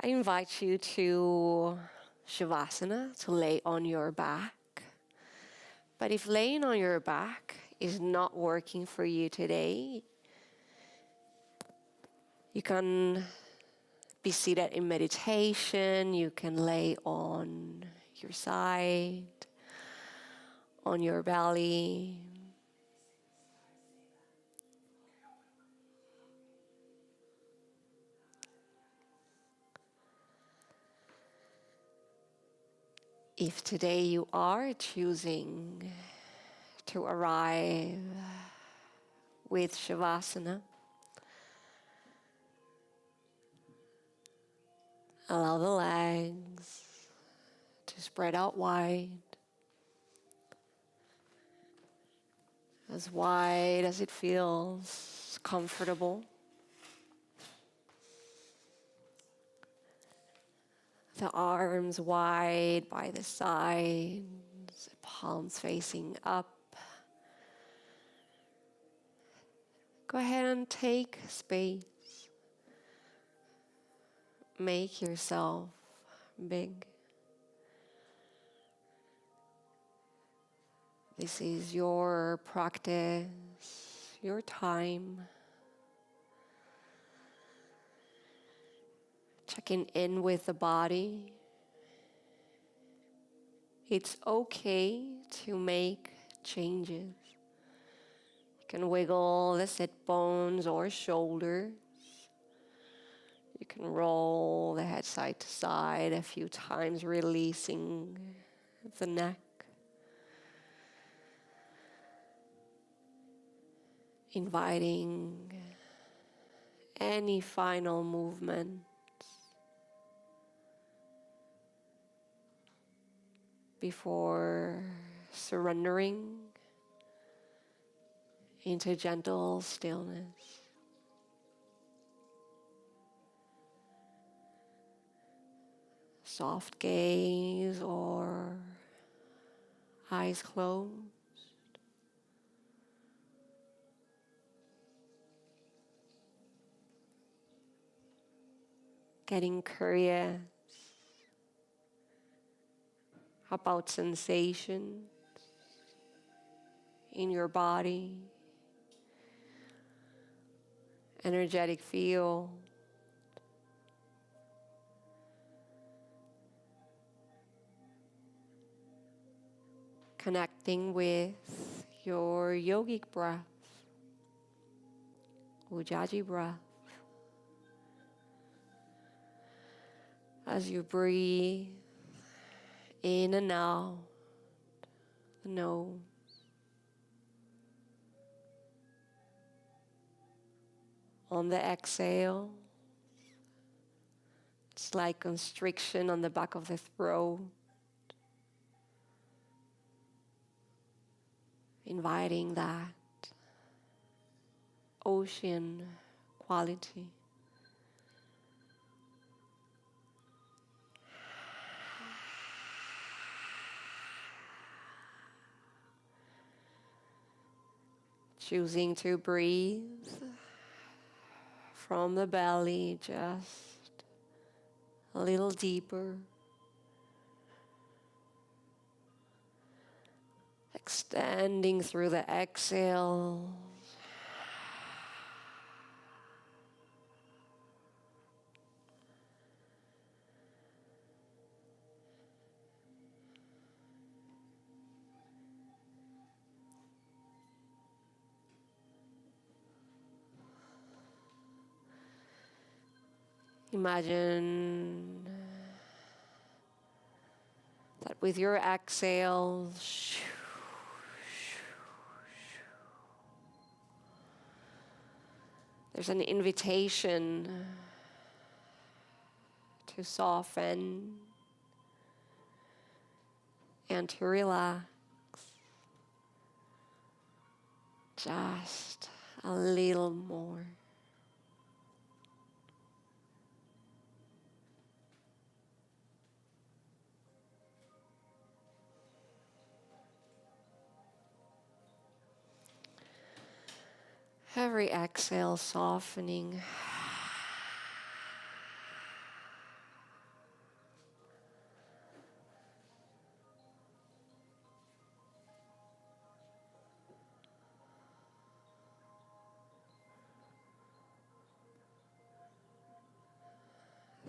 I invite you to Shavasana, to lay on your back. But if laying on your back is not working for you today, you can be seated in meditation, you can lay on your side, on your belly. If today you are choosing to arrive with Shavasana, allow the legs to spread out wide as it feels comfortable. The arms wide by the sides, palms facing up. Go ahead and take space. Make yourself big. This is your practice, your time. Checking in with the body. It's okay to make changes. You can wiggle the sit bones or shoulders. You can roll the head side to side a few times, releasing the neck. Inviting any final movement before surrendering into gentle stillness. Soft gaze or eyes closed. Getting curious about sensations in your body, energetic field. Connecting with your yogic breath, Ujjayi breath. As you breathe in and out the nose. On the exhale, it's like constriction on the back of the throat. Inviting that ocean quality. Choosing to breathe from the belly just a little deeper. Extending through the exhale. Imagine that with your exhale, there's an invitation to soften and to relax. Just a little more. Every exhale softening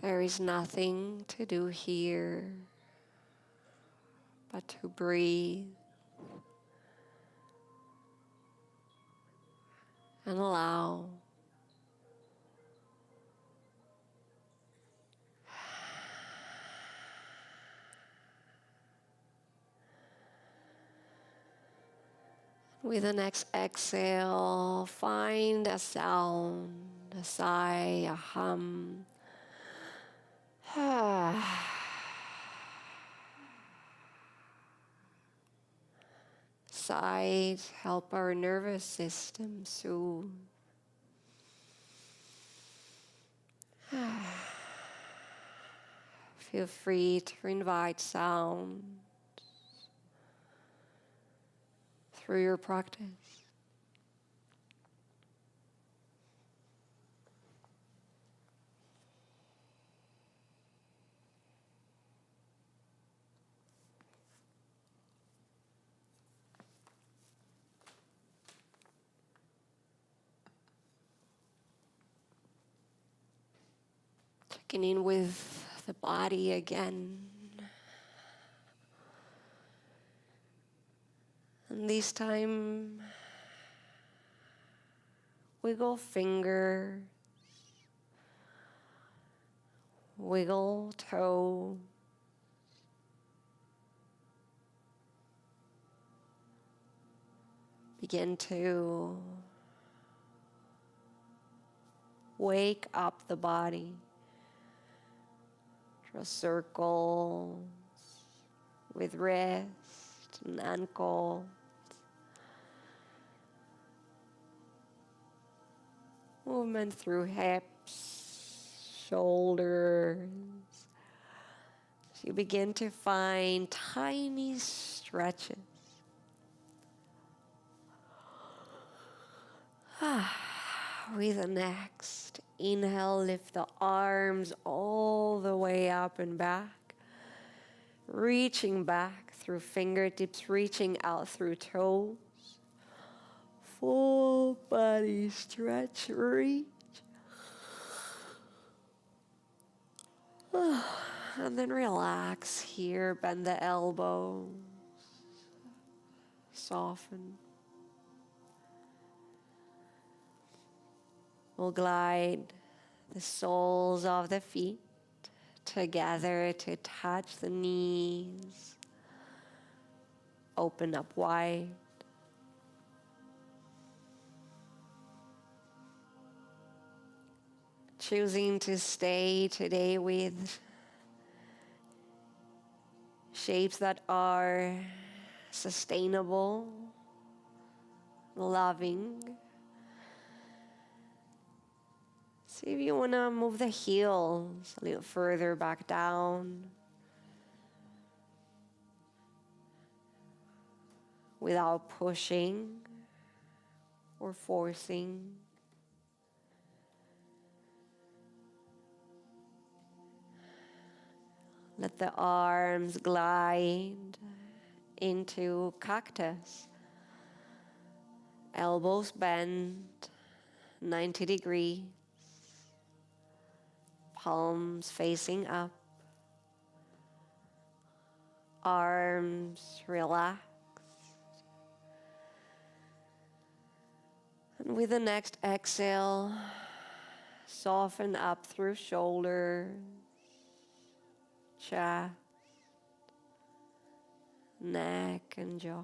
There is nothing to do here but to breathe and allow. With the next exhale, find a sound, a sigh, a hum. Sighs help our nervous system soothe. Feel free to invite sound through your practice. Checking in with the body again. And this time, wiggle finger, wiggle toe. Begin to wake up the body. Draw circles with wrist and ankle. Movement through hips, shoulders. So you begin to find tiny stretches. With the next inhale, lift the arms all the way up and back. Reaching back through fingertips, reaching out through toes. Full body stretch, reach. And then relax here, bend the elbows, soften. We'll glide the soles of the feet together to touch the knees. Open up wide. Choosing to stay today with shapes that are sustainable, loving. See if you want to move the heels a little further back down without pushing or forcing. Let the arms glide into cactus. Elbows bent 90 degrees. Palms facing up. Arms relaxed. And with the next exhale, soften up through shoulders, chest, neck, and jaw.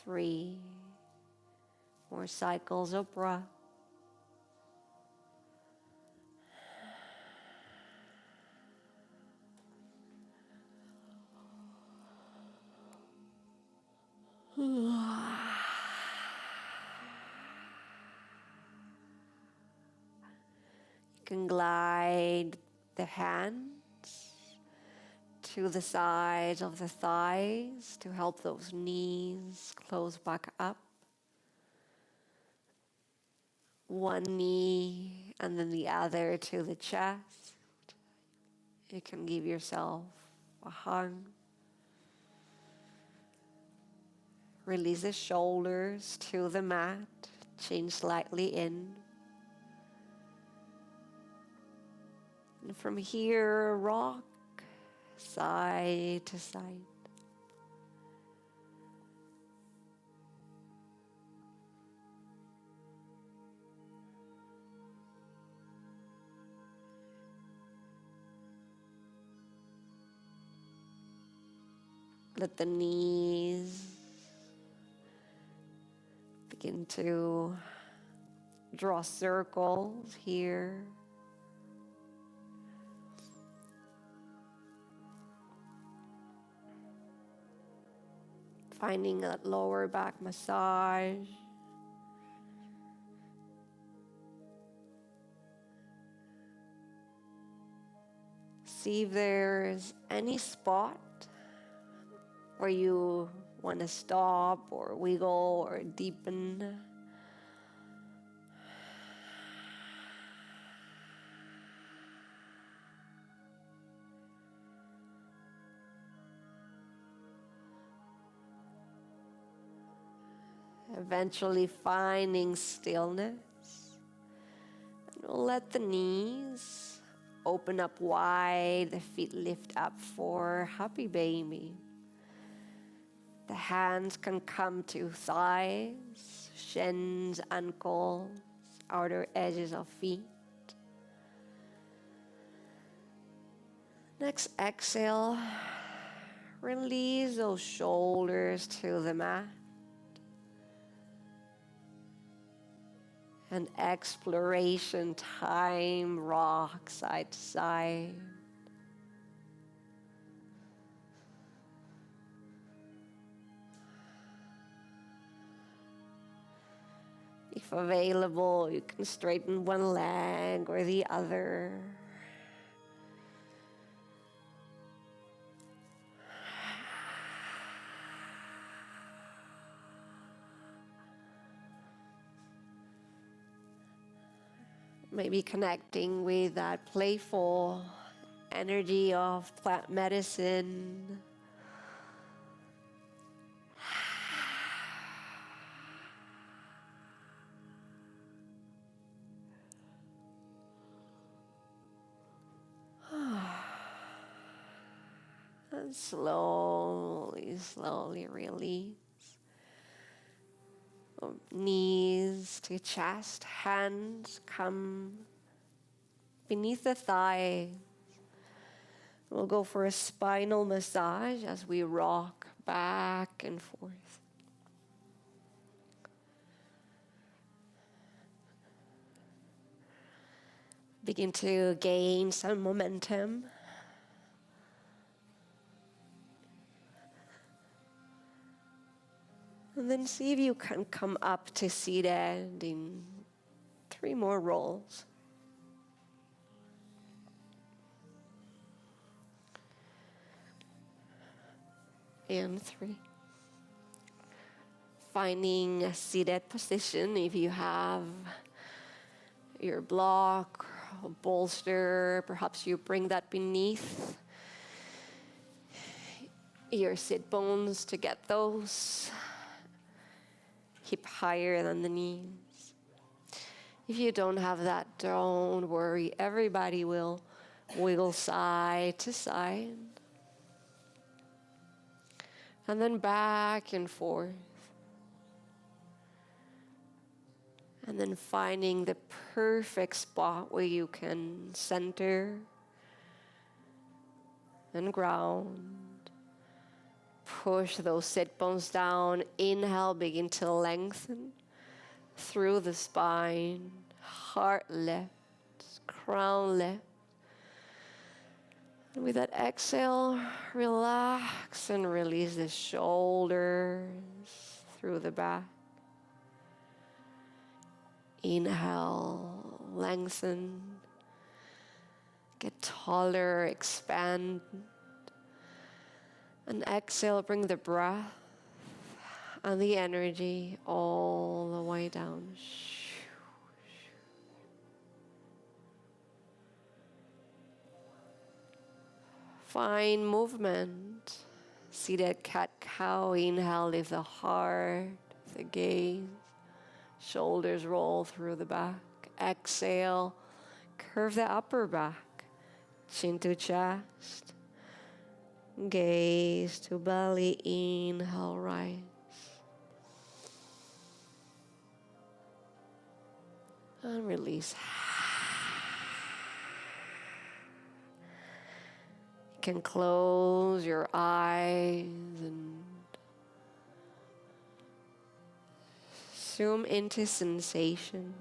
Three more cycles of breath. You can glide the hands to the sides of the thighs to help those knees close back up. One knee and then the other to the chest. You can give yourself a hug. Release the shoulders to the mat. Chin slightly in. And from here, rock side to side. Let the knees begin to draw circles here. Finding that lower back massage. See if there's any spot where you want to stop or wiggle or deepen. Eventually finding stillness. And we'll let the knees open up wide, the feet lift up for happy baby. The hands can come to thighs, shins, ankles, outer edges of feet. Next exhale, release those shoulders to the mat. And exploration time, rock side to side. If available, you can straighten one leg or the other. Maybe connecting with that playful energy of plant medicine. And slowly, slowly release. Knees to chest, hands come beneath the thighs. We'll go for a spinal massage as we rock back and forth. Begin to gain some momentum. And then see if you can come up to seated in 3 more rolls. And 3. Finding a seated position if you have your block, a bolster, perhaps you bring that beneath your sit bones to get those hip higher than the knees. If you don't have that, don't worry. Everybody will wiggle side to side. And then back and forth. And then finding the perfect spot where you can center and ground. Push those sit bones down. Inhale, begin to lengthen through the spine. Heart lifts, crown lifts. And with that exhale, relax and release the shoulders through the back. Inhale, lengthen. Get taller, expand. And exhale, bring the breath and the energy all the way down. Find movement Seated cat-cow. Inhale, lift the heart, the gaze. Shoulders roll through the back. Exhale, curve the upper back. Chin to chest. Gaze to belly. Inhale, rise. And release. You can close your eyes and zoom into sensation.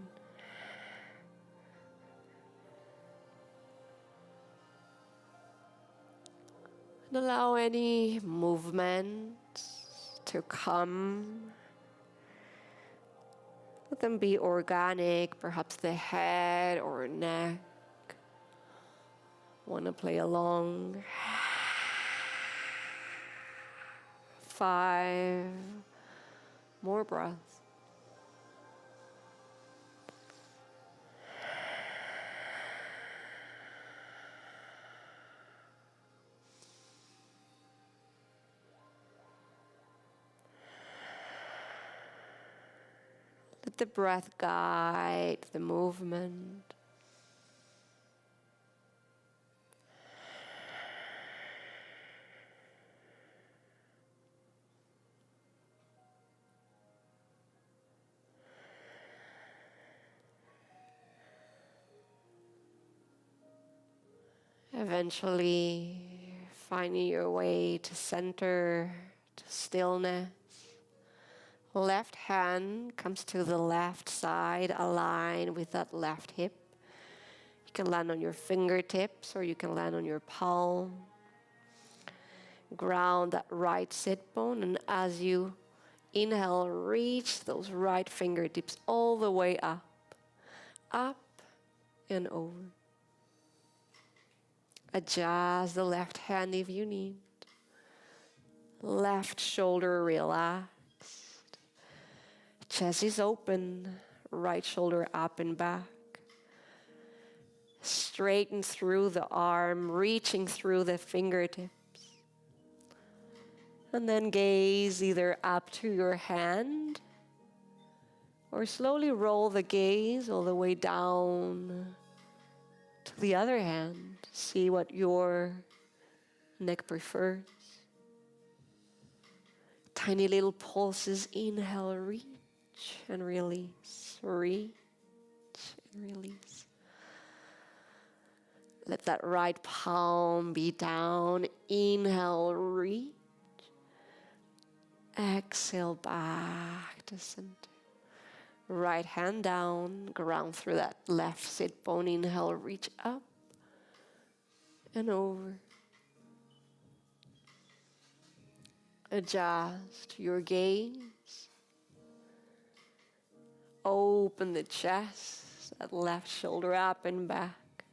And allow any movement to come. Let them be organic, perhaps the head or neck. Want to play along. 5 more breaths. Let the breath guide the movement. Eventually, finding your way to center, to stillness. Left hand comes to the left side, align with that left hip. You can land on your fingertips or you can land on your palm. Ground that right sit bone, and as you inhale, reach those right fingertips all the way up, up and over. Adjust the left hand if you need. Left shoulder relaxed. Chest is open, right shoulder up and back. Straighten through the arm, reaching through the fingertips. And then gaze either up to your hand or slowly roll the gaze all the way down to the other hand. See what your neck prefers. Tiny little pulses. Inhale, reach and release. Reach and release. Let that right palm be down. Inhale, reach. Exhale, back to center. Right hand down, ground through that left sit bone. Inhale, reach up and over. Adjust your gaze. Open the chest, that left shoulder up and back.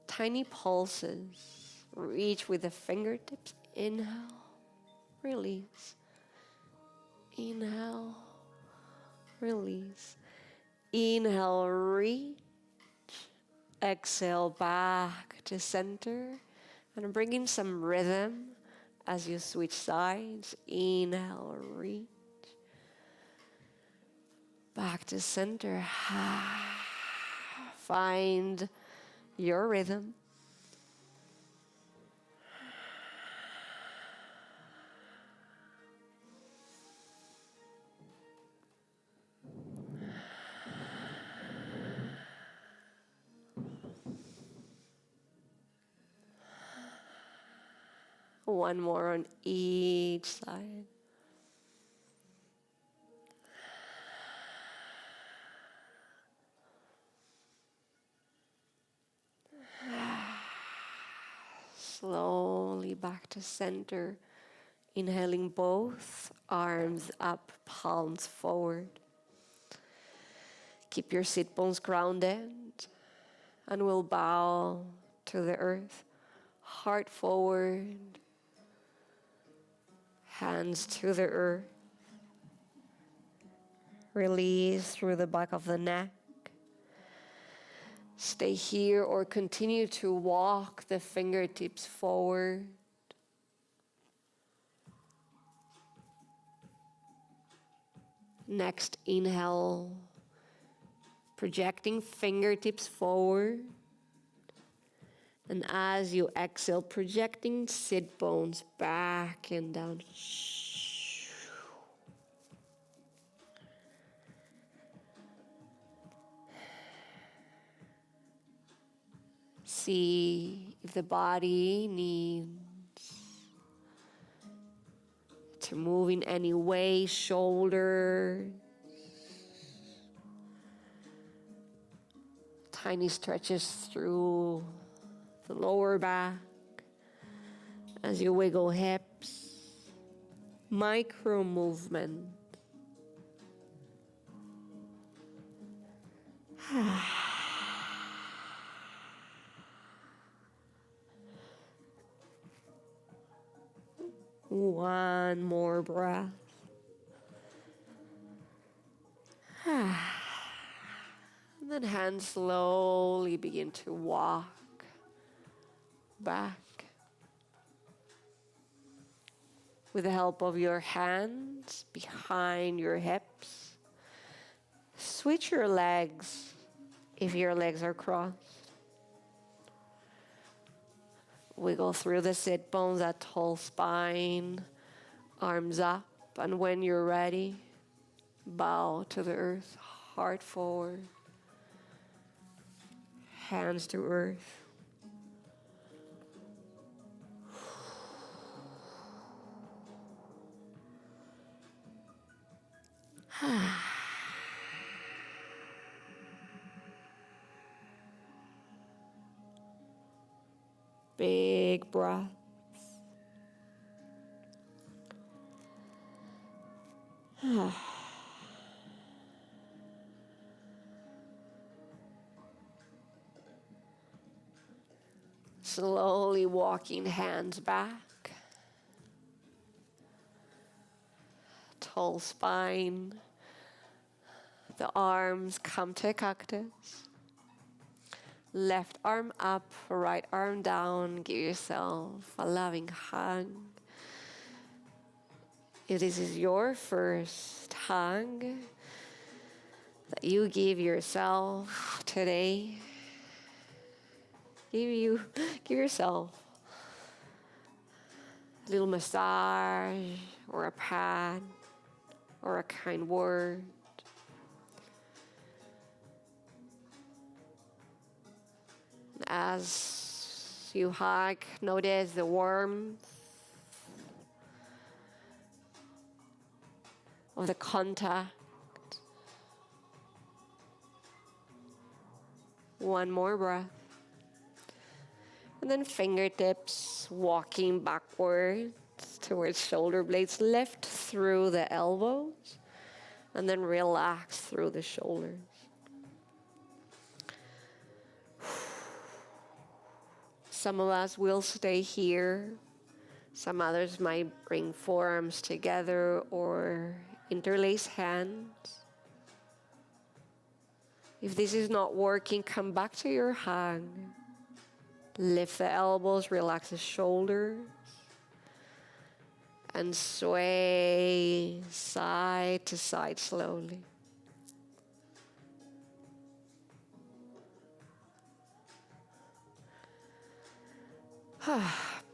Tiny pulses. Reach with the fingertips. Inhale. Release. Inhale. Release. Inhale, reach. Exhale, back to center. And bring in some rhythm as you switch sides. Inhale, reach. Back to center. Find your rhythm. One more on each side. Slowly back to center. Inhaling both arms up, palms forward. Keep your sit bones grounded and we'll bow to the earth. Heart forward. Hands to the earth. Release through the back of the neck. Stay here or continue to walk the fingertips forward. Next inhale, projecting fingertips forward. And as you exhale, projecting sit bones back and down. See if the body needs to move in any way, shoulder, tiny stretches through the lower back as you wiggle hips, micro movement. One more breath. And then hands slowly begin to walk back. With the help of your hands behind your hips, switch your legs if your legs are crossed. Wiggle through the sit bones, that tall spine, arms up, and when you're ready, bow to the earth, heart forward, hands to earth. Big breaths. Slowly walking hands back. Tall spine. The arms come to a cactus. Left arm up, right arm down. Give yourself a loving hug. If this is your first hug that you give yourself today, give yourself a little massage or a pat or a kind word. As you hug, notice the warmth of the contact. One more breath. And then fingertips walking backwards towards shoulder blades. Lift through the elbows and then relax through the shoulders. Some of us will stay here. Some others might bring forearms together or interlace hands. If this is not working, come back to your hug. Lift the elbows, relax the shoulders, and sway side to side slowly.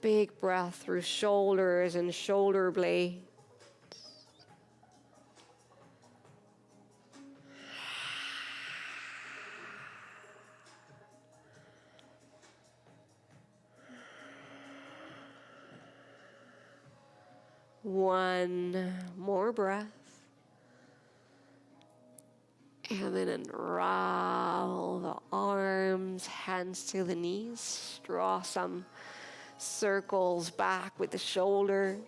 Big breath through shoulders and shoulder blades. One more breath. And then unravel the arms, hands to the knees. Draw some circles back with the shoulders.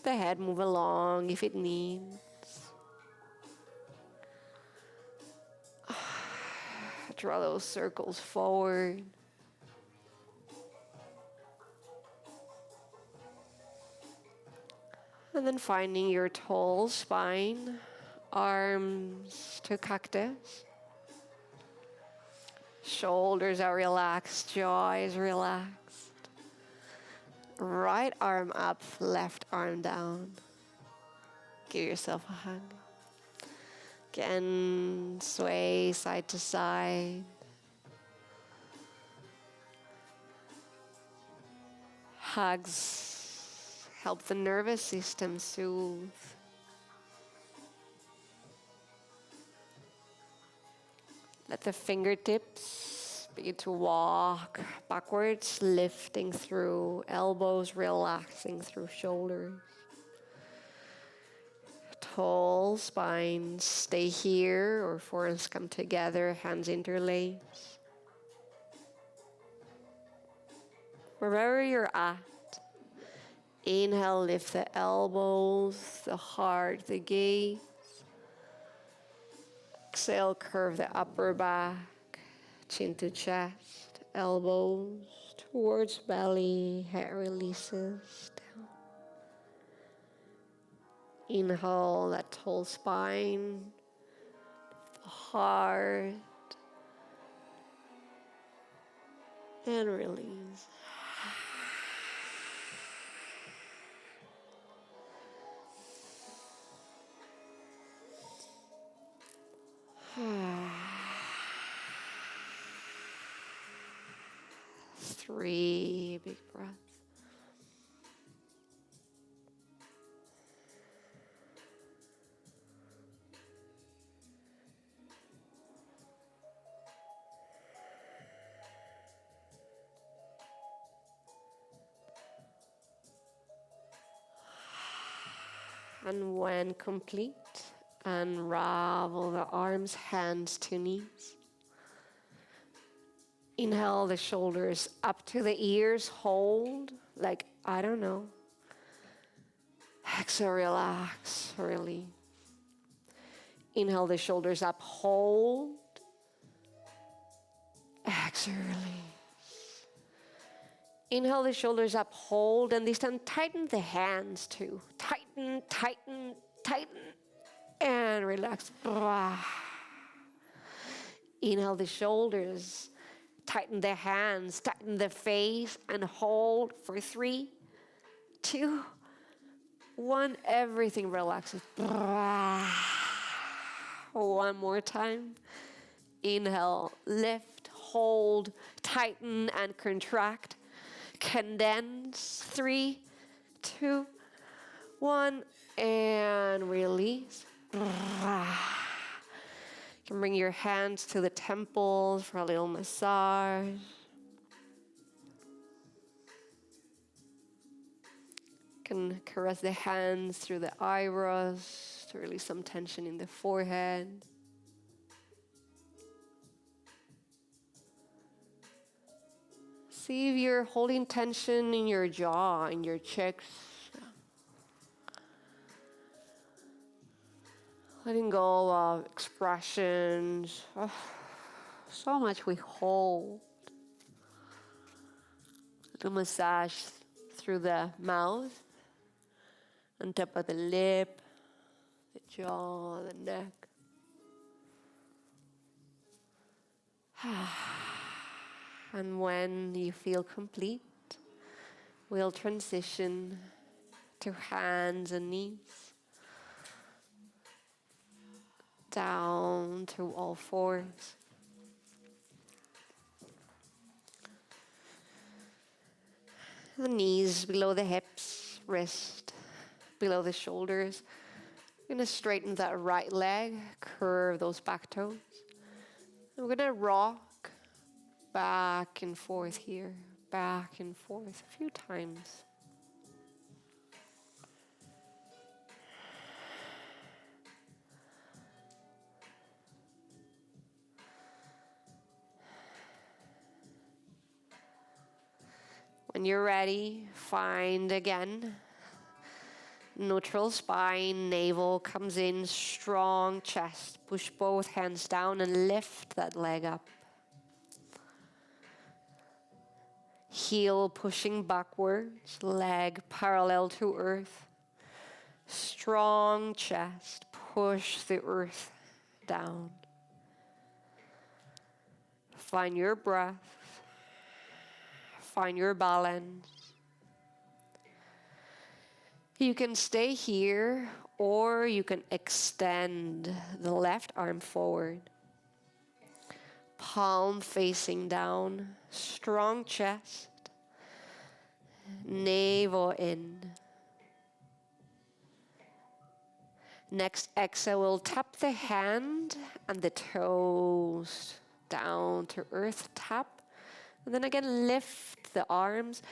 The head move along if it needs. Draw those circles forward. And then finding your tall spine, arms to cactus. Shoulders are relaxed, jaw is relaxed. Right arm up, left arm down. Give yourself a hug. Again, sway side to side. Hugs help the nervous system soothe. Let the fingertips begin to walk backwards, lifting through elbows, relaxing through shoulders. Tall spine, stay here, or forearms come together, hands interlace. Wherever you're at, inhale, lift the elbows, the heart, the gaze. Exhale, curve the upper back, chin to chest, elbows towards belly, head releases down. Inhale, that tall spine, the heart, and release. Three big breaths. And when complete, unravel the arms, hands to knees. Inhale the shoulders up to the ears, hold like, I don't know. Exhale, relax, release. Inhale the shoulders up, hold. Exhale, release. Inhale the shoulders up, hold, and this time tighten the hands too. Tighten, tighten, tighten, and relax. Inhale the shoulders, tighten the hands, tighten the face, and hold for 3, 2, 1. Everything relaxes. One more time. Inhale, lift, hold, tighten, and contract. Condense. 3, 2, 1, and release. You can bring your hands to the temples for a little massage. You can caress the hands through the eyebrows to release some tension in the forehead. See if you're holding tension in your jaw, in your cheeks. Letting go of expressions. Oh, so much we hold. Little massage through the mouth, on top of the lip, the jaw, the neck. And when you feel complete, we'll transition to hands and knees. Down to all fours. The knees below the hips, wrist below the shoulders. We're going to straighten that right leg, curve those back toes. And we're going to rock back and forth here, back and forth a few times. When you're ready, find again neutral spine, navel comes in, strong chest. Push both hands down and lift that leg up. Heel pushing backwards, leg parallel to earth. Strong chest, push the earth down. Find your breath. Find your balance. You can stay here Or you can extend the left arm forward. Palm facing down, strong chest, navel in. Next exhale, we'll tap the hand and the toes down to earth, tap. And then again, lift the arms,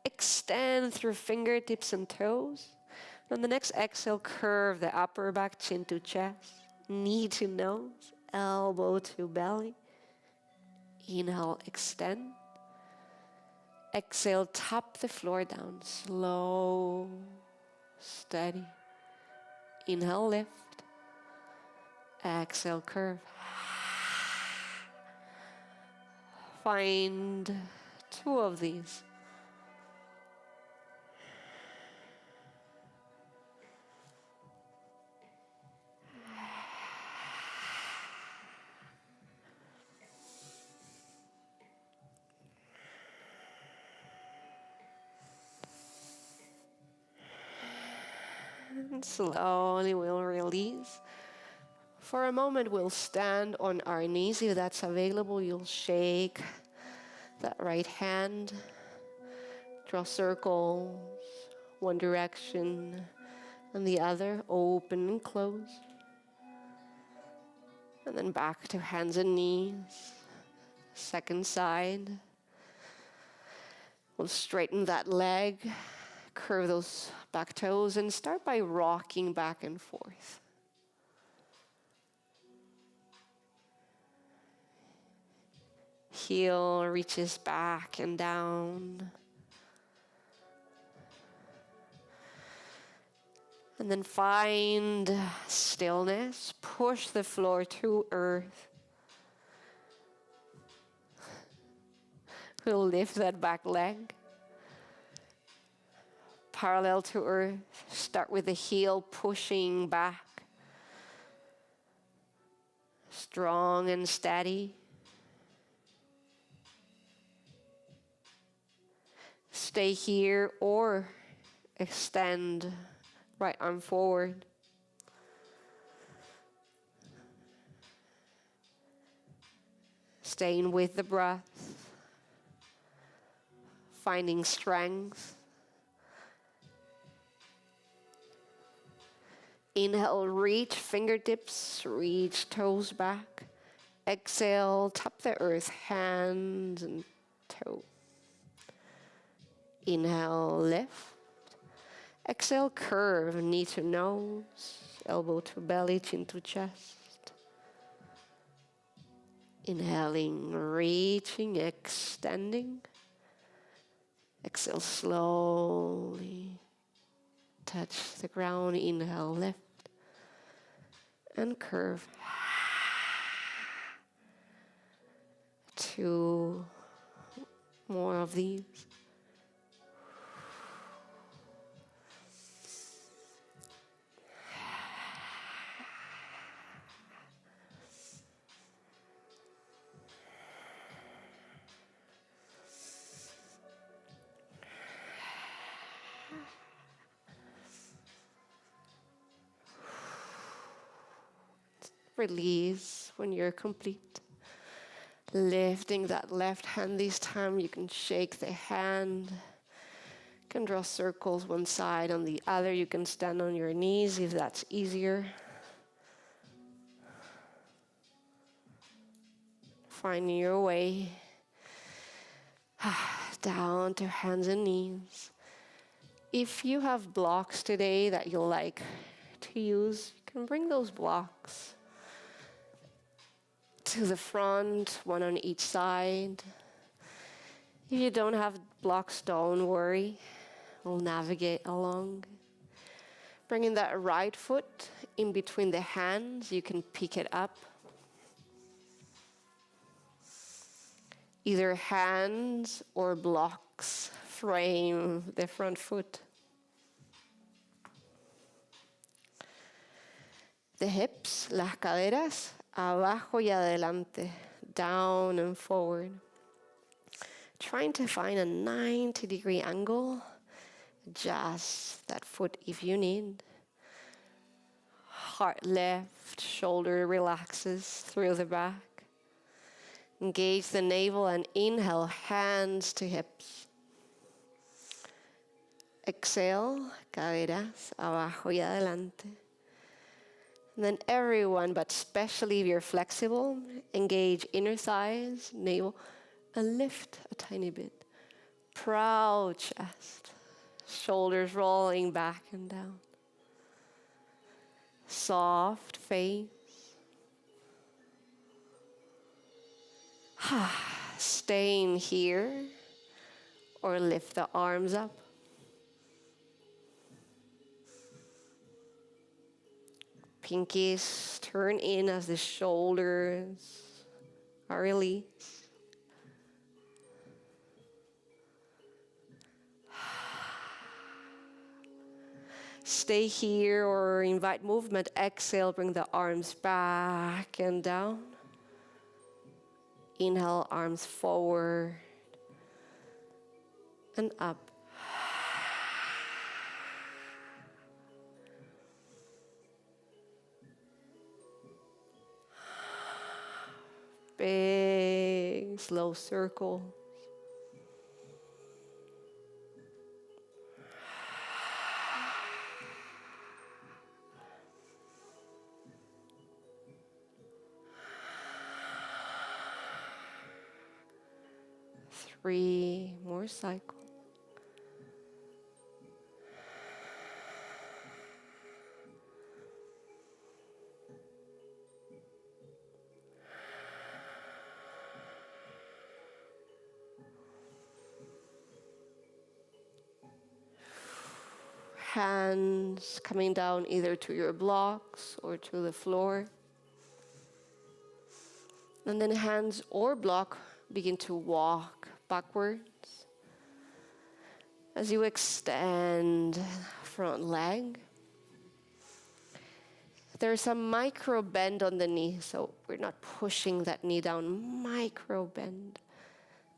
extend through fingertips and toes. On the next exhale, curve the upper back, chin to chest, knee to nose, elbow to belly. Inhale, extend. Exhale, tap the floor down, slow, steady. Inhale, lift. Exhale, curve. Find 2 of these. And slowly we'll release. For a moment, we'll stand on our knees. If that's available, you'll shake that right hand. Draw circles, one direction and the other, open and close. And then back to hands and knees. Second side. We'll straighten that leg, curve those back toes, and start by rocking back and forth. Heel reaches back and down. And then find stillness. Push the floor to earth. We'll lift that back leg. Parallel to earth. Start with the heel pushing back. Strong and steady. Stay here or extend right arm forward. Staying with the breath. Finding strength. Inhale, reach fingertips, reach toes back. Exhale, tap the earth, hands and toe. Inhale, lift. Exhale, curve, knee to nose, elbow to belly, chin to chest. Inhaling, reaching, extending. Exhale, slowly touch the ground. Inhale, lift and curve. 2 more of these. Release when you're complete. Lifting that left hand this time. You can shake the hand. You can draw circles one side on the other. You can stand on your knees if that's easier. Find your way down to hands and knees. If you have blocks today that you'll like to use, you can bring those blocks to the front, one on each side. If you don't have blocks, don't worry. We'll navigate along. Bringing that right foot in between the hands, you can pick it up. Either hands or blocks frame the front foot. The hips, las caderas, abajo y adelante, down and forward. Trying to find a 90-degree angle. Adjust that foot if you need. Heart left, shoulder relaxes through the back. Engage the navel and inhale, hands to hips. Exhale, caderas abajo y adelante. And then everyone, but especially if you're flexible, engage inner thighs, navel, and lift a tiny bit. Proud chest, shoulders rolling back and down. Soft face. Staying here or lift the arms up. Pinkies turn in as the shoulders are released. Stay here or invite movement. Exhale, bring the arms back and down. Inhale, arms forward and up. Big, slow circle. Three more cycles. Hands coming down either to your blocks or to the floor. And then hands or block begin to walk backwards. As you extend front leg, there's a micro bend on the knee, so we're not pushing that knee down. Micro bend.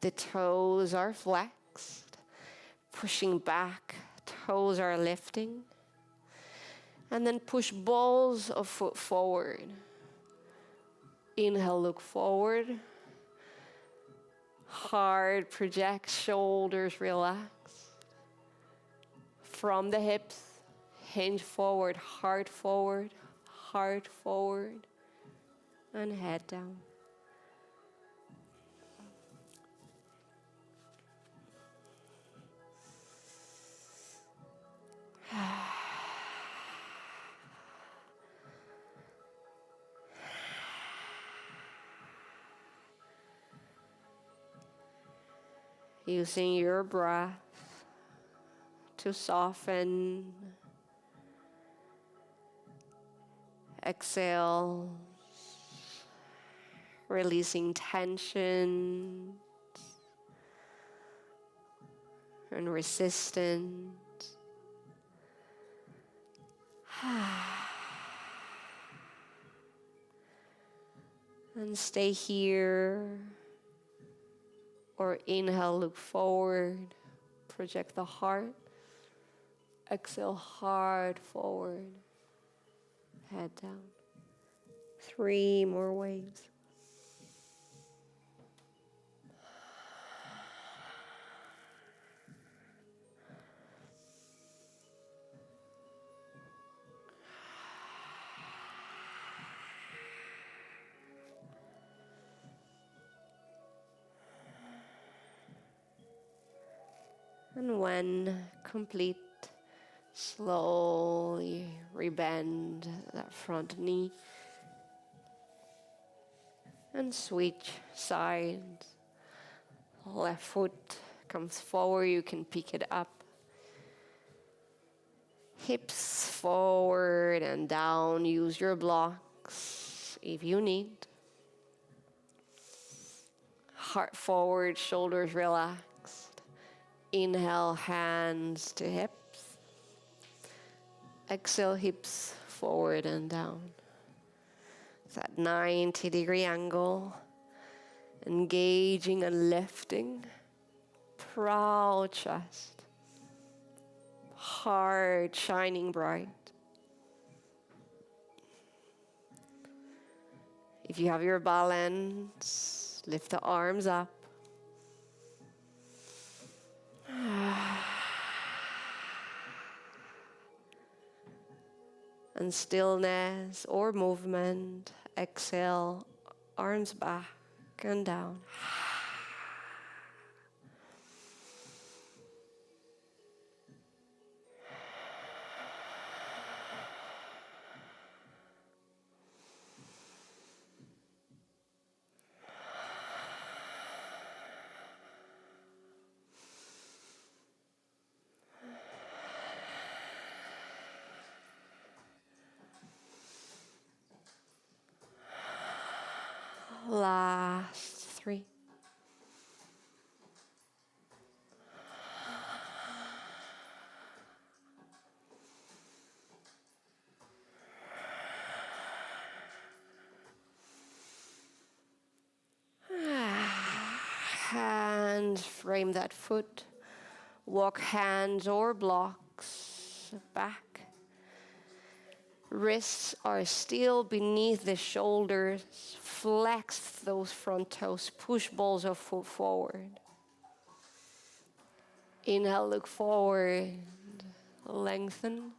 The toes are flexed, pushing back. Toes are lifting. And then push balls of foot forward. Inhale, look forward. Heart project, shoulders relax. From the hips, hinge forward, heart forward, and head down. Using your breath to soften. Exhale, releasing tension and resistance. And stay here. Or inhale, look forward, project the heart. Exhale, heart forward, head down. 3 more waves. And when complete, slowly rebend that front knee and switch sides. Left foot comes forward, you can pick it up. Hips forward and down, use your blocks if you need. Heart forward, shoulders relaxed. Inhale, hands to hips. Exhale, hips forward and down. That 90-degree angle. Engaging and lifting. Proud chest. Heart shining bright. If you have your balance, lift the arms up. And stillness or movement, exhale, arms back and down. Last 3. And frame that foot. Walk hands or blocks back. Wrists are still beneath the shoulders. Flex those front toes. Push balls of foot forward. Inhale, look forward. Lengthen.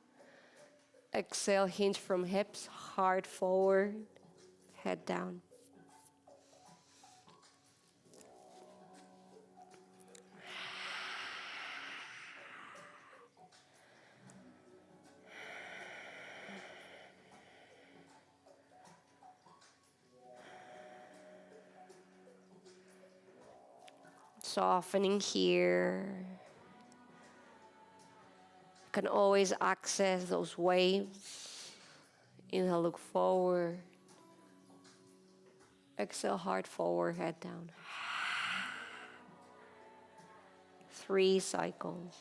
Exhale, hinge from hips. Heart forward. Head down. Softening here. You can always access those waves. Inhale, look forward. Exhale, heart forward, head down. 3 cycles.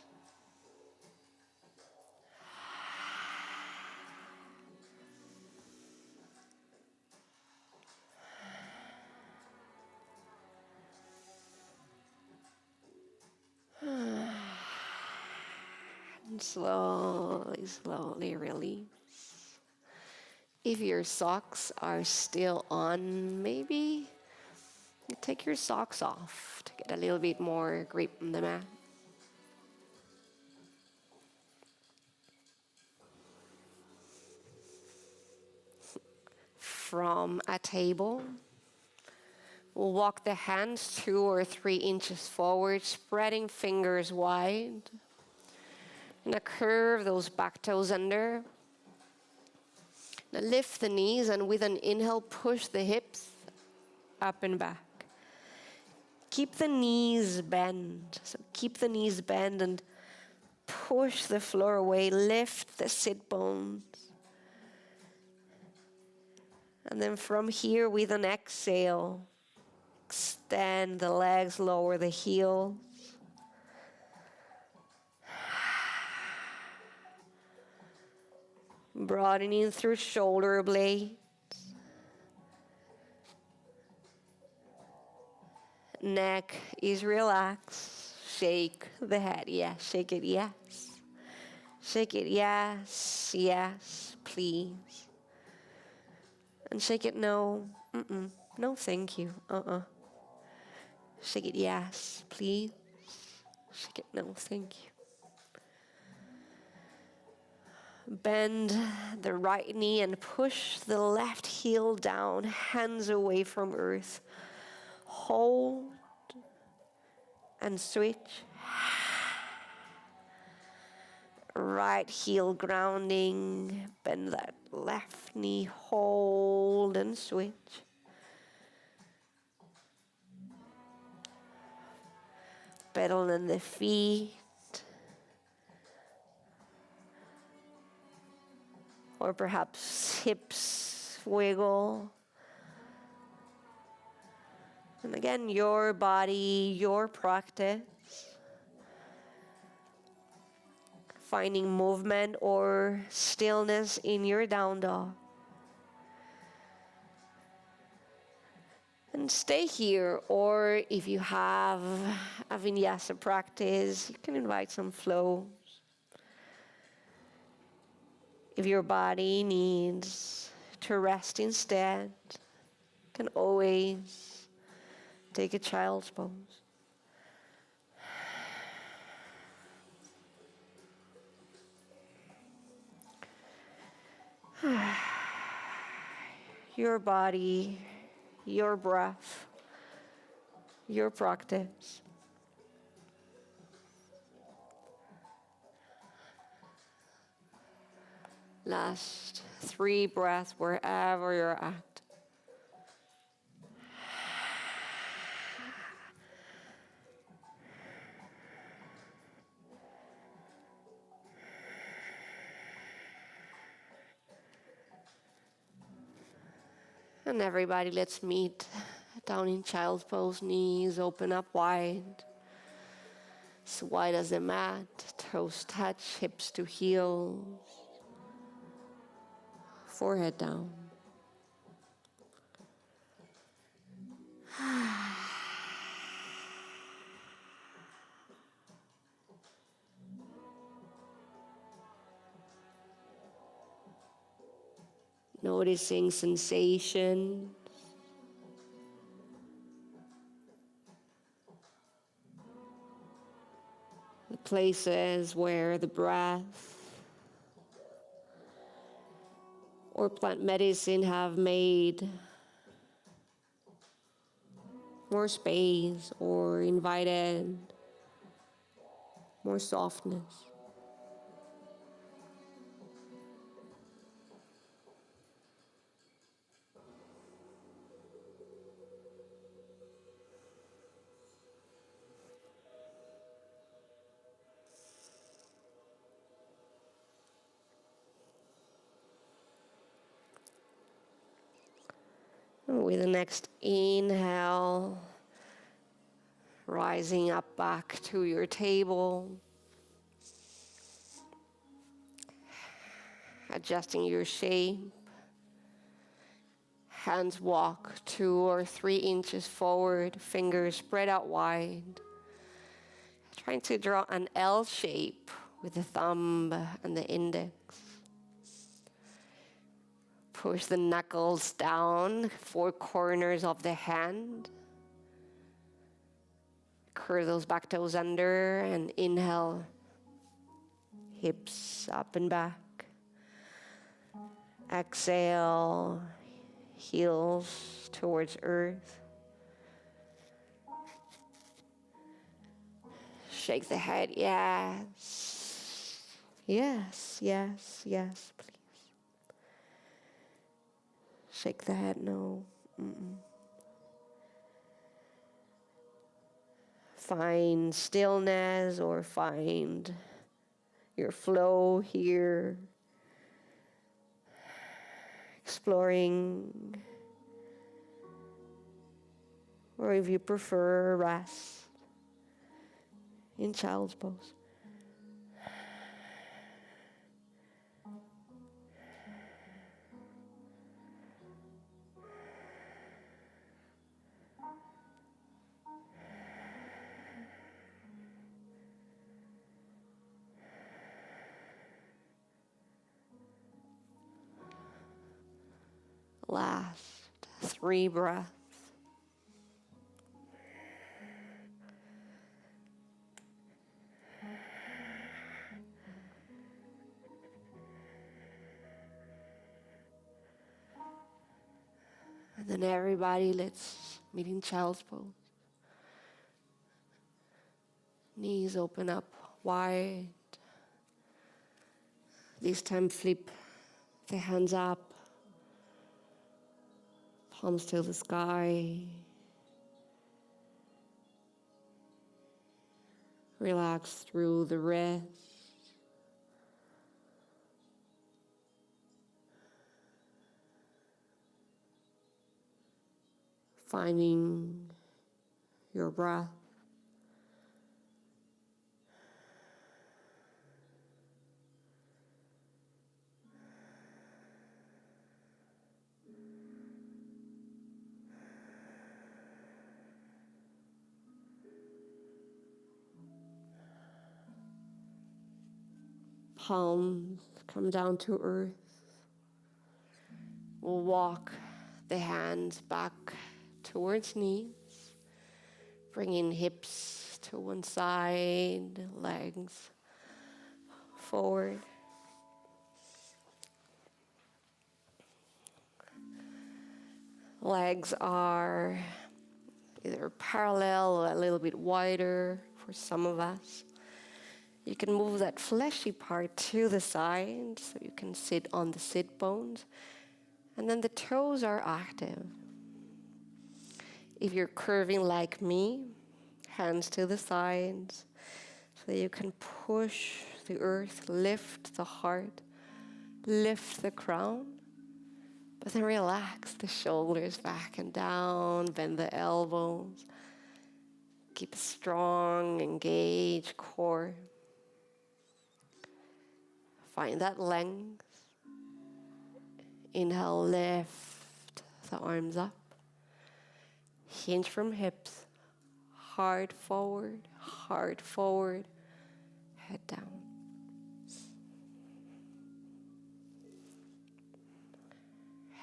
And slowly, slowly release. If your socks are still on, maybe you take your socks off to get a little bit more grip on the mat. From a table, we'll walk the hands 2 or 3 inches forward, spreading fingers wide. And curve those back toes under. Now lift the knees, and with an inhale, push the hips up and back. Keep the knees bent. So keep the knees bent and push the floor away. Lift the sit bones. And then from here, with an exhale, extend the legs, lower the heels. Broadening through shoulder blades. Neck is relaxed. Shake the head. Yes, shake it. Yes. Shake it. Yes. Yes, please. And shake it. No. No, thank you. Shake it. Yes, please. Shake it. No, thank you. Bend the right knee and push the left heel down, hands away from earth. Hold and switch. Right heel grounding, bend that left knee, hold and switch. Pedal in the feet. Or perhaps hips wiggle. And again, your body, your practice. Finding movement or stillness in your down dog. And stay here, or if you have a vinyasa practice, you can invite some flow. If your body needs to rest instead, can always take a child's pose. Your body, your breath, your practice. Last 3 breaths wherever you're at. And everybody, let's meet down in child's pose, knees open up wide. As wide as the mat, toes touch, hips to heels. Forehead down. Noticing sensation. The places where the breath or plant medicine have made more space or invited more softness. With the next inhale, rising up back to your table, adjusting your shape. Hands walk 2 or 3 inches forward, fingers spread out wide. Trying to draw an L shape with the thumb and the index. Push the knuckles down, 4 corners of the hand. Curve those back toes under and inhale, hips up and back. Exhale, heels towards earth. Shake the head, yes. Yes, yes, yes, please. Shake the head, no. Find stillness or find your flow here. Exploring. Or if you prefer, rest in child's pose. Last 3 breaths. And then everybody, let's meet in child's pose. Knees open up wide. This time flip the hands up. Palms to the sky. Relax through the wrist. Finding your breath. Palms come down to earth. We'll walk the hands back towards knees, bringing hips to one side, legs forward. Legs are either parallel or a little bit wider for some of us. You can move that fleshy part to the side so you can sit on the sit bones. And then the toes are active. If you're curving like me, hands to the sides so you can push the earth, lift the heart, lift the crown. But then relax the shoulders back and down, bend the elbows. Keep a strong, engaged core. Find that length. Inhale, lift the arms up. Hinge from hips. Heart forward, head down.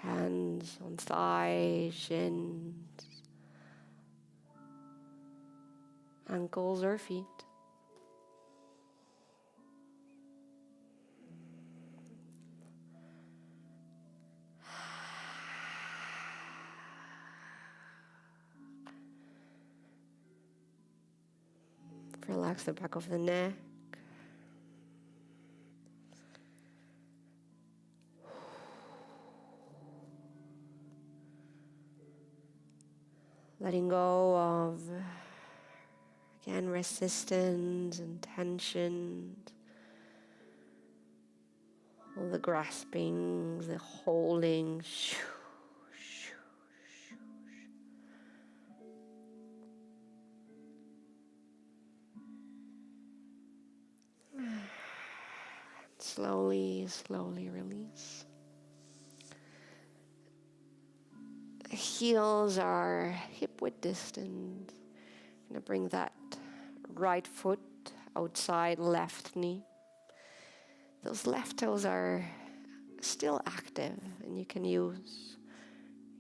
Hands on thighs, shins, ankles or feet. Relax the back of the neck. Letting go of, again, resistance and tension. All the grasping, the holding. Slowly, slowly release. The heels are hip-width distance. I'm going to bring that right foot outside left knee. Those left toes are still active, and you can use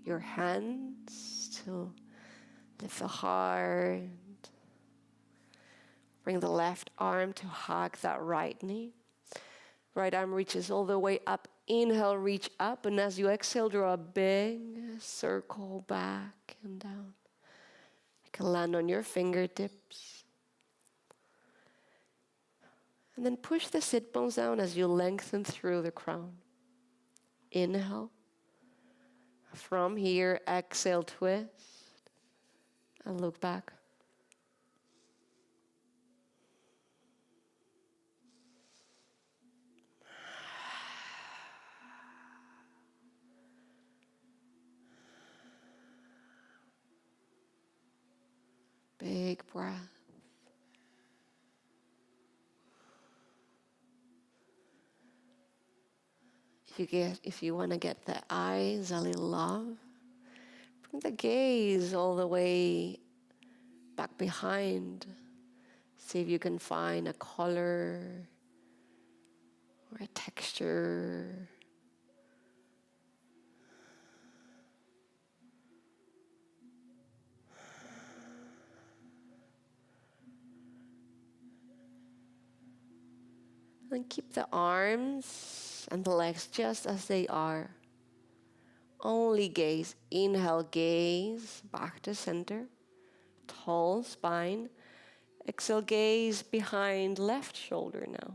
your hands to lift the heart. Bring the left arm to hug that right knee. Right arm reaches all the way up. Inhale, reach up, and as you exhale, draw a big circle back and down. You can land on your fingertips. And then push the sit bones down as you lengthen through the crown. Inhale. From here, exhale, twist, and look back. Big breath. If you want to get the eyes a little love, bring the gaze all the way back behind. See if you can find a color or a texture. And keep the arms and the legs just as they are. Only gaze. Inhale, gaze back to center. Tall spine. Exhale, gaze behind left shoulder now.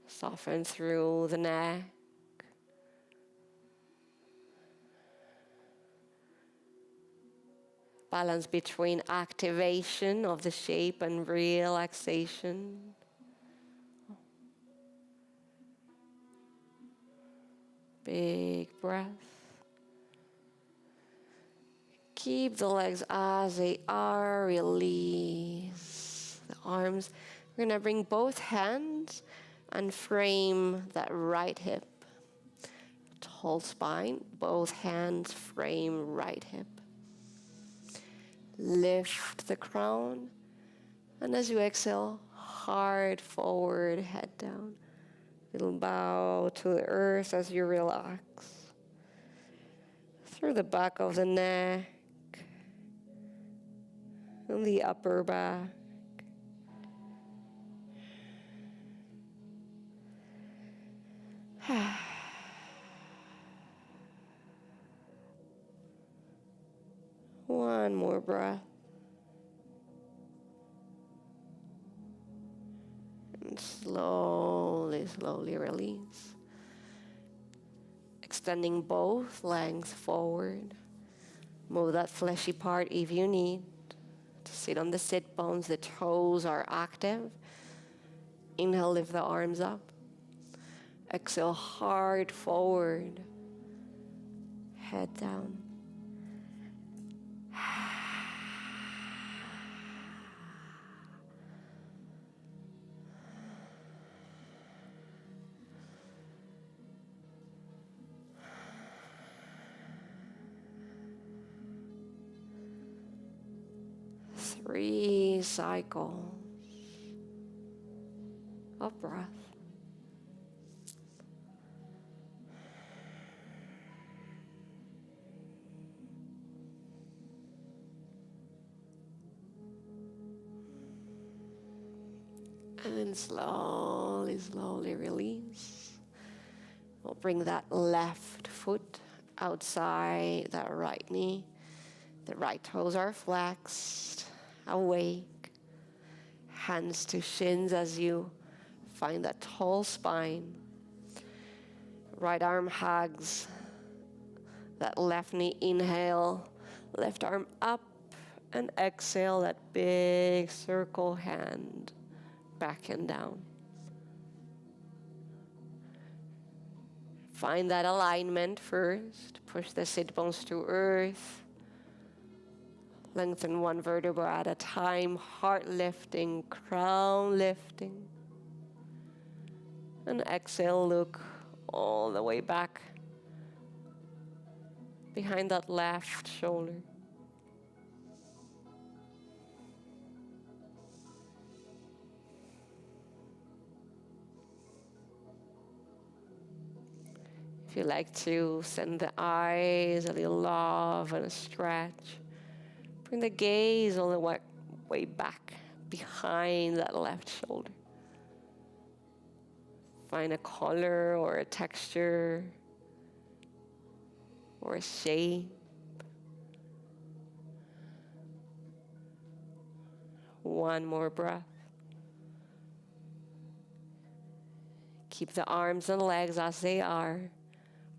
Soften through the neck. Balance between activation of the shape and relaxation. Big breath. Keep the legs as they are. Release the arms. We're going to bring both hands and frame that right hip. Tall spine. Both hands frame right hip. Lift the crown, and as you exhale, heart forward, head down. Little bow to the earth as you relax. Through the back of the neck and the upper back. One more breath. And slowly, slowly release. Extending both legs forward. Move that fleshy part if you need. To sit on the sit bones, the toes are active. Inhale, lift the arms up. Exhale, heart forward. Head down. Three cycles of breath. And then slowly, slowly release. We'll bring that left foot outside that right knee. The right toes are flexed, awake. Hands to shins as you find that tall spine. Right arm hugs that left knee. Inhale, left arm up, and exhale that big circle hand back and down. Find that alignment first. Push the sit bones to earth. Lengthen one vertebra at a time. Heart lifting, crown lifting. And exhale, look all the way back behind that left shoulder. If you like to send the eyes a little love and a stretch, bring the gaze all the way back behind that left shoulder. Find a color or a texture or a shape. One more breath. Keep the arms and legs as they are.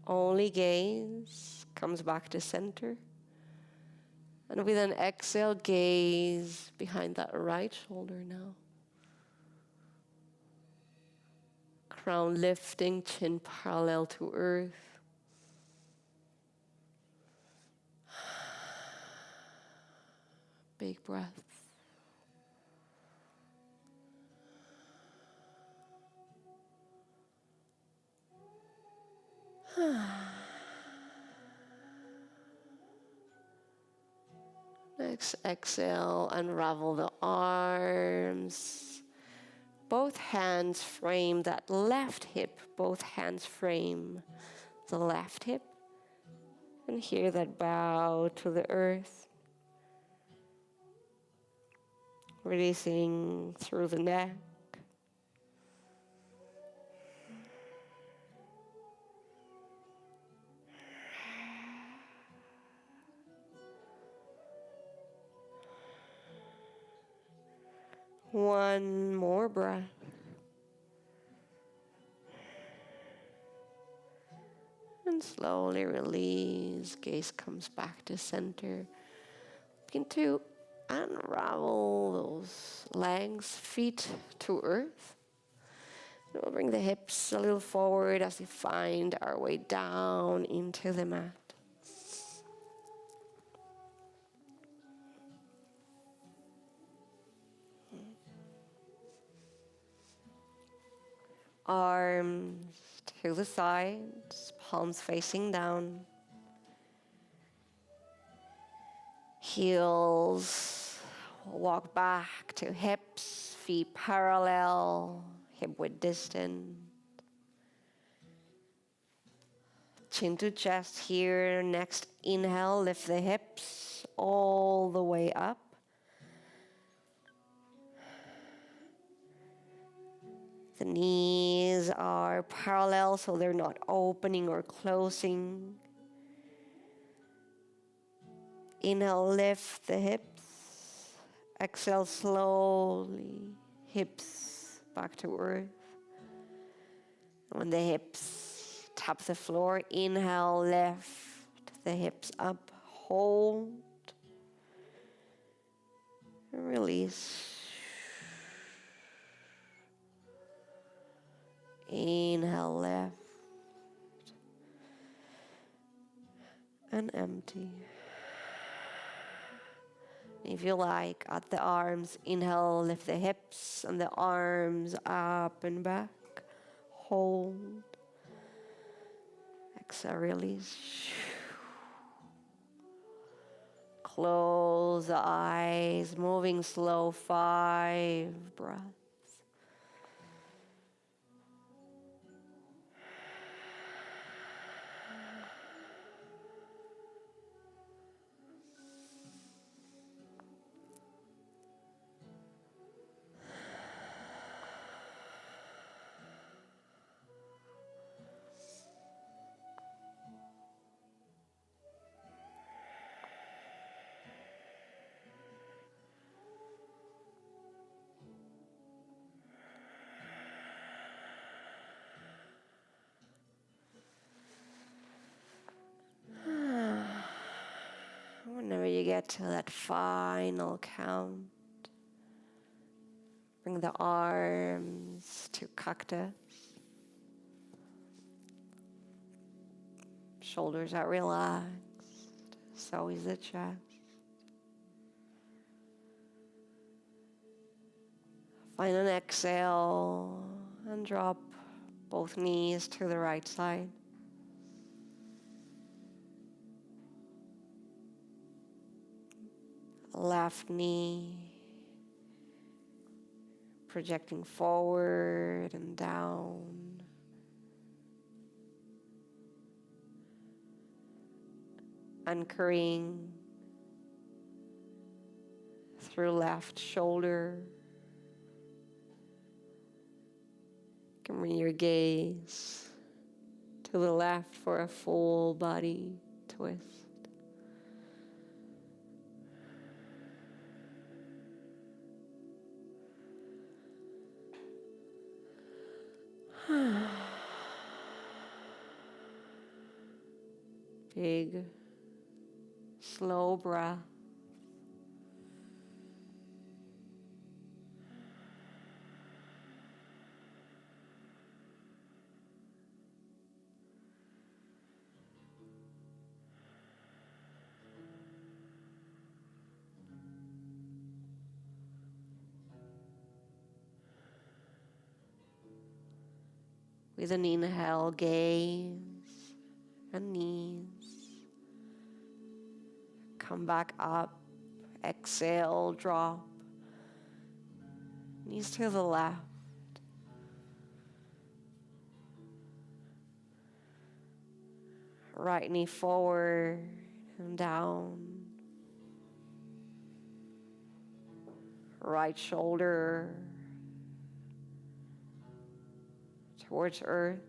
Only gaze comes back to center. And with an exhale, gaze behind that right shoulder now. Crown lifting, chin parallel to earth. Big breath. Next, exhale, unravel the arms. Both hands frame that left hip. Both hands frame the left hip. And here that bow to the earth. Releasing through the neck. One more breath. And slowly release. Gaze comes back to center. Begin to unravel those legs, feet to earth. And we'll bring the hips a little forward as we find our way down into the mat. Arms to the sides, palms facing down. Heels Walk back to hips, feet parallel, hip width distant. Chin to chest here. Next inhale, lift the hips all the way up. The knees are parallel, so they're not opening or closing. Inhale, lift the hips. Exhale slowly, hips back to earth. When the hips tap the floor, inhale, lift the hips up, hold, and release. Inhale, lift, and empty. If you like, at the arms, inhale, lift the hips and the arms up and back. Hold. Exhale, release. Close the eyes, moving slow, 5 breaths. Whenever you get to that final count, bring the arms to cactus. Shoulders are relaxed, so is the chest. Find an exhale and drop both knees to the right side. Left knee projecting forward and down. Anchoring through left shoulder. You can bring your gaze to the left for a full body twist. Big, slow breath. With an inhale, gaze and knees. Come back up. Exhale, drop. Knees to the left. Right knee forward and down. Right shoulder towards earth.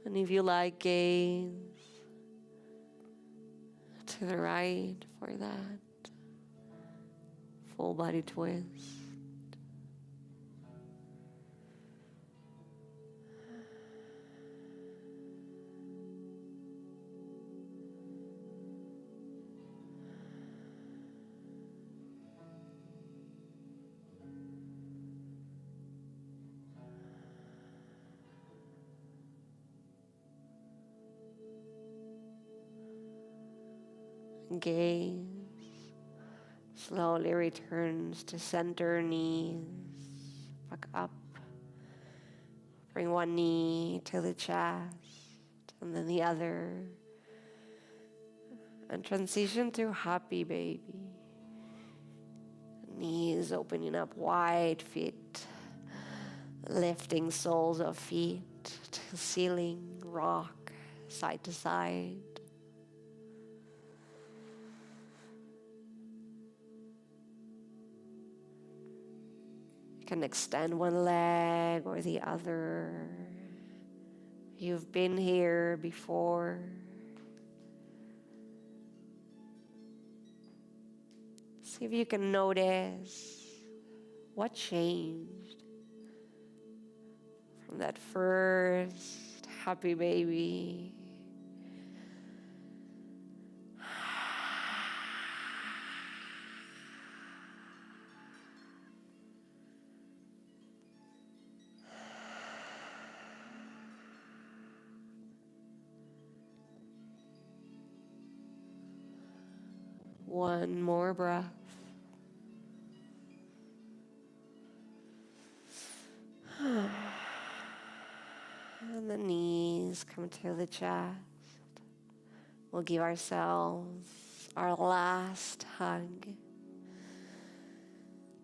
And if you like, gaze to the right for that full body twist. Gaze slowly returns to center, knees back up. Bring one knee to the chest and then the other. And transition to happy baby. Knees opening up wide, feet lifting soles of feet to ceiling, rock side to side. You can extend one leg or the other. You've been here before. See if you can notice what changed from that first happy baby. One more breath. And the knees come to the chest. We'll give ourselves our last hug.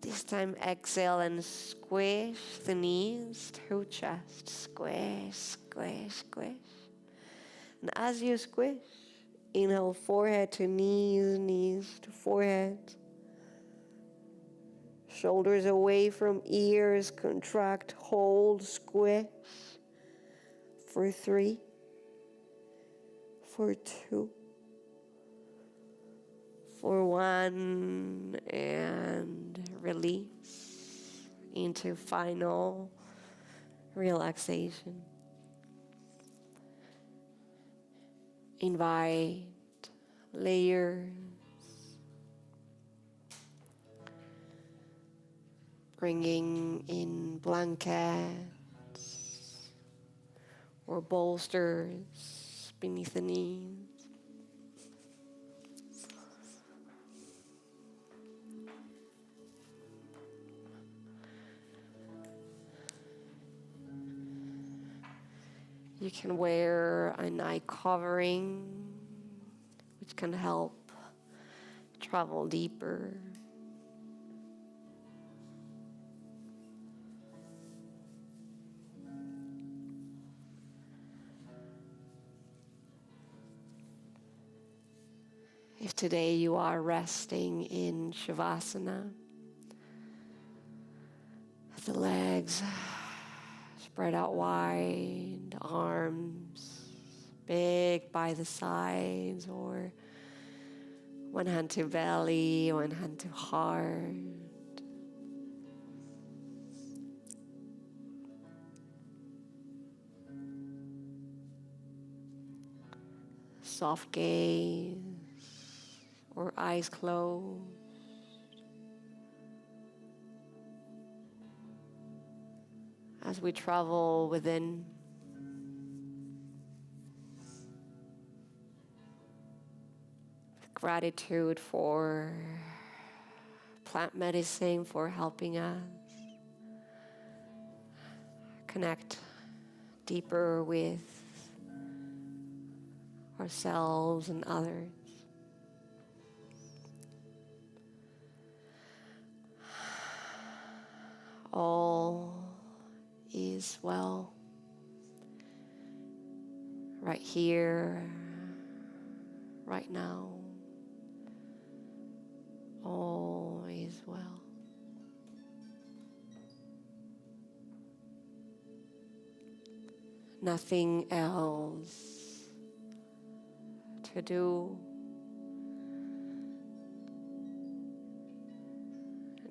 This time exhale and squish the knees to chest. Squish, squish, squish. And as you squish, inhale forehead to knees, knees to forehead. Shoulders away from ears, contract, hold, squish. For 3, for 2, for 1, and release into final relaxation. Invite layers, bringing in blankets or bolsters beneath the knees. You can wear an eye covering, which can help travel deeper. If today you are resting in Shavasana, the legs spread out wide, arms big by the sides, or one hand to belly, one hand to heart. Soft gaze or eyes closed. As we travel within, gratitude for plant medicine for helping us connect deeper with ourselves and others. All is well. Right here, right now. All is well. Nothing else to do.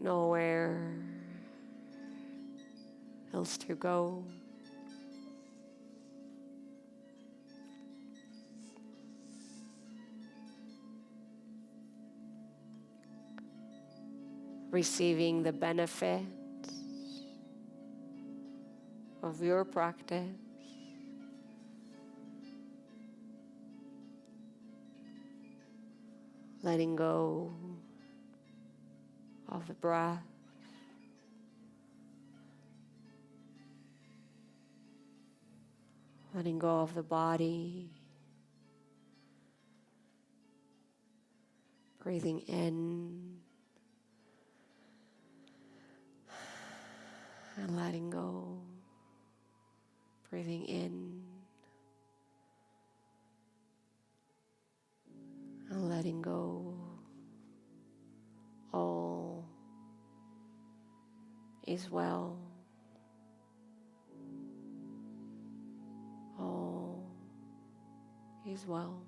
Nowhere else to go. Receiving the benefit of your practice. Letting go of the breath. Letting go of the body. Breathing in and letting go. Breathing in and letting go. All is well. All is well.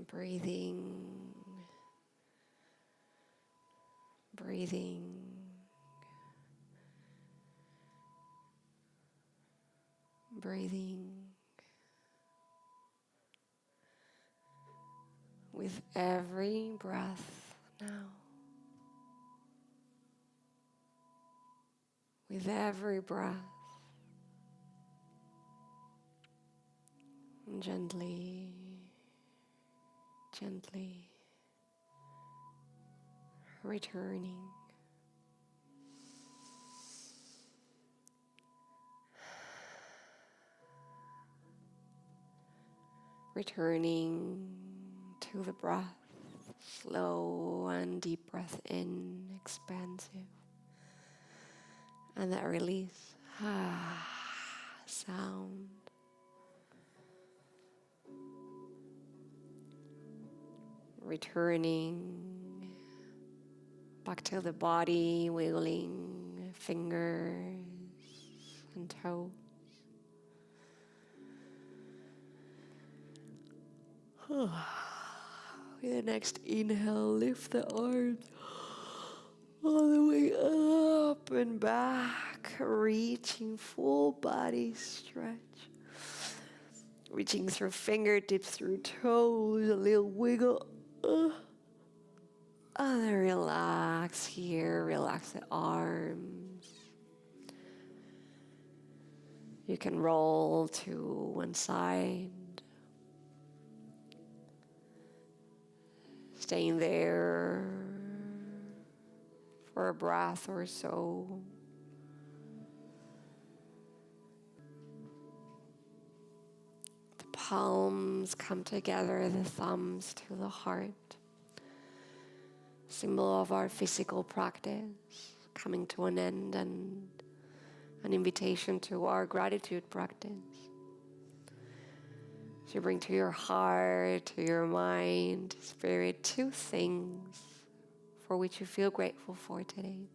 Breathing, breathing, breathing with every breath now. With every breath, gently, gently returning. Returning to the breath, slow and deep breath in, expansive. And that release, sound. Returning back to the body, wiggling fingers and toes. With the next inhale, lift the arms all the way up and back, reaching full body stretch. Reaching through fingertips, through toes, a little wiggle. And then relax here, relax the arms. You can roll to one side. Staying there for a breath or so. The palms come together, the thumbs to the heart. Symbol of our physical practice coming to an end, and an invitation to our gratitude practice. So you bring to your heart, to your mind, spirit, 2 things for which you feel grateful for today.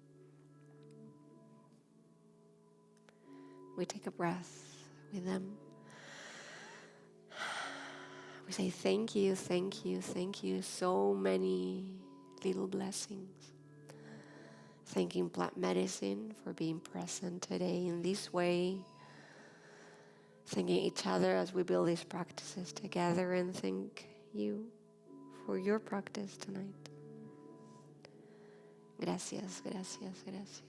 We take a breath with them. We say thank you, thank you, thank you. So many little blessings. Thanking plant medicine for being present today in this way. Thanking each other as we build these practices together, and thank you for your practice tonight. Gracias, gracias, gracias.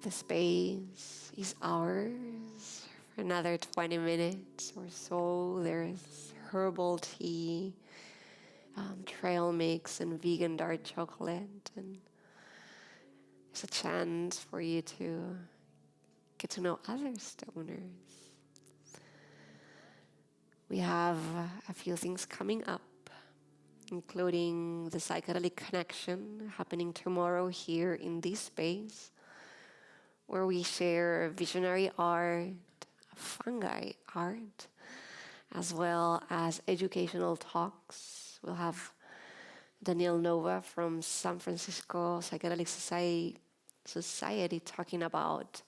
The space is ours for another 20 minutes or so. There's herbal tea, trail mix, and vegan dark chocolate, and it's a chance for you to get to know other stoners. We have a few things coming up, including the psychedelic connection happening tomorrow here in this space, where we share visionary art, fungi art, as well as educational talks. We'll have Daniel Nova from San Francisco Psychedelic Society talking about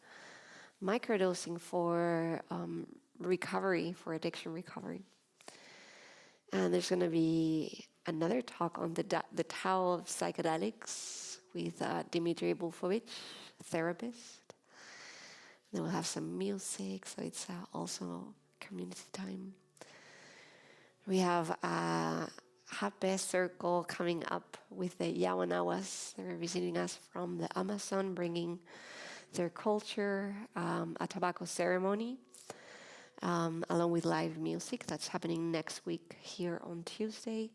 microdosing for recovery, for addiction recovery. And there's going to be another talk on the Tao of psychedelics with Dimitri Bulfovich, therapist. Then we'll have some music, so it's also community time. We have a Happy Circle coming up with the Yawanawas. They're visiting us from the Amazon, bringing their culture, a tobacco ceremony, along with live music. That's happening next week here on Tuesday.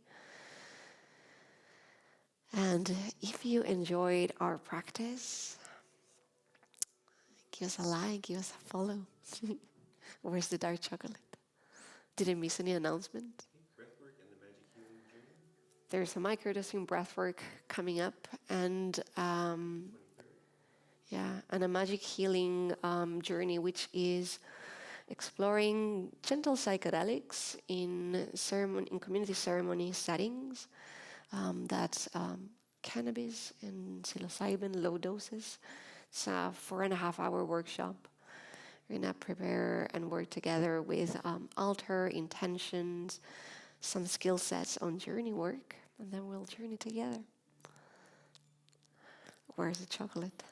And if you enjoyed our practice, give us a like, give us a follow. Where's the dark chocolate? Did I miss any announcement? Breathwork and the magic healing journey. There's a microdosing breathwork coming up, and and a magic healing journey, which is exploring gentle psychedelics in community ceremony settings. That's cannabis and psilocybin, low doses. It's a 4.5-hour workshop We're gonna prepare and work together with altar intentions, some skill sets on journey work, and then we'll journey together. Where's the chocolate?